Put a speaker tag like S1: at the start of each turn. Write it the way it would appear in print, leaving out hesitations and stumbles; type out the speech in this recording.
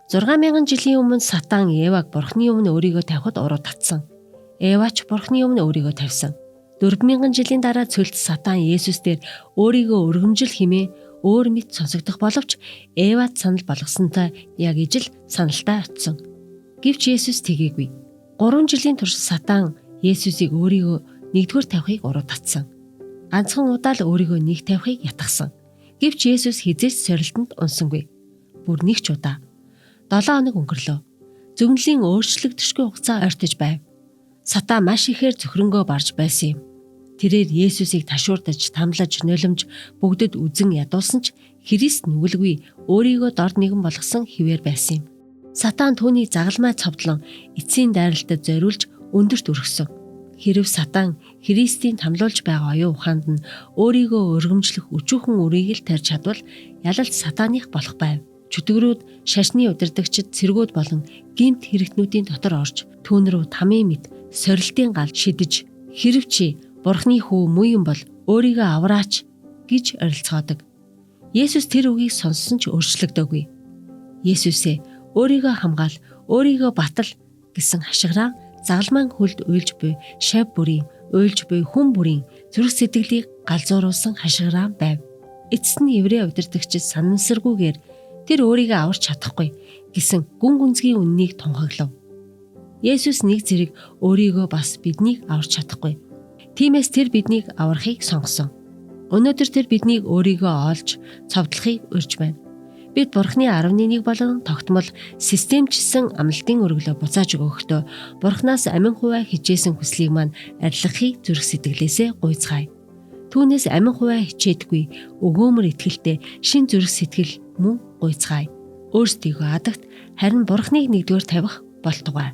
S1: 6000 жилийн өмнө Сатан Еваг Бурхны өмнө өөрийгөө тавихад уруу татсан. Ева ч Бурхны өмнө өөрийгөө тавьсан. 4000 жилийн дараа цөлд Сатан Есүс дээр өөрийгөө өргөмжил хэмээн өөр мэт сонсогдох боловч Евад санал болгосонтой яг ижил саналтай очсон. Гэвч Есүс тэгээгүй. 3 жилийн турш Сатан Есүсийг өөрийгөө нэгдүгээр тавихыг уруу татсан. Ганцхан удаа л өөрийгөө нэг тавихыг ятгсан. Гэвч Есүс хизээч сорилтонд унсангүй. Бүр нэг ч удаа. 7 хоног өнгөрлөө. Зөвнөлийн өөрчлөгдөшгүй хугацаа ойртож байв. Сатан маш ихээр зөвхрөнгөө барж байсан юм. Тэрээр Есүсийг ташуурдаж, тамлаж, нулимж бүгдэд үзэн ядуулсан ч Христ нүгэлгүй өөрийгөө дорд нэгэн болгосон хിവэр байсан юм. Сатан түүний загалмай цовдлон эцсийн дайралтад зориулж өндөрт өргөсөн. Хэрв Сатан Христийн тамлуулж байгаа оюун ухаанд нь өөрийгөө өргөмжлөх өчүүхэн үрийг л тарьж чадвал ялалт Сатаных болох байв. Чөтгөрүүд, шашны удирдагчид, цэргүүд болон гэмт хэрэгтнүүдийн дотор орж түүн рүү тамийн мэт сорилтын гал шидэж хэрв чи Бурхны хүү муу юм бол өөрийгөө авраач гэж оролцоодог. Есүс тэр үгийг сонссон ч өөрчлөгдөөгүй. Есүсээ өөрийгөө хамгаал, өөрийгөө батал гэсэн хашгираа загалмайн хөлд уйлж буй шав бүрийн, уйлж буй хүн бүрийн зүрх сэтгэлийг галзууруулсан хашгираа байв. Эцэст нь еврей удирдагчид санамсаргүйгээр тэр өөрийгөө аварч чадахгүй гэсэн гүн гүнзгий үннийг тунхаглав. Есүс нэг зэрэг өөрийгөө бас биднийг аварч чадахгүй. Тиймээс тэр биднийг аврахыг сонгосон. Өнөөдөр тэр биднийг өөрийгөө олж цовдлохыг урьж байна. Бид Бурхны 11 болон тогтмол системчилсэн амлалтын өргөлөө буцааж өгөхдөө Бурхнаас амин хувиа хичээсэн хүслийг маань арилгахыг зүрх сэтгэлээсээ гуйцгаая. Түүнээс амин хувиа хичээдгүй өгөөмөр итгэлтэй шин зүрх сэтгэл мөн гуйцгаая. Өөрсдийгөө адагт харин Бурхныг нэгдүгээр тавих болтугай.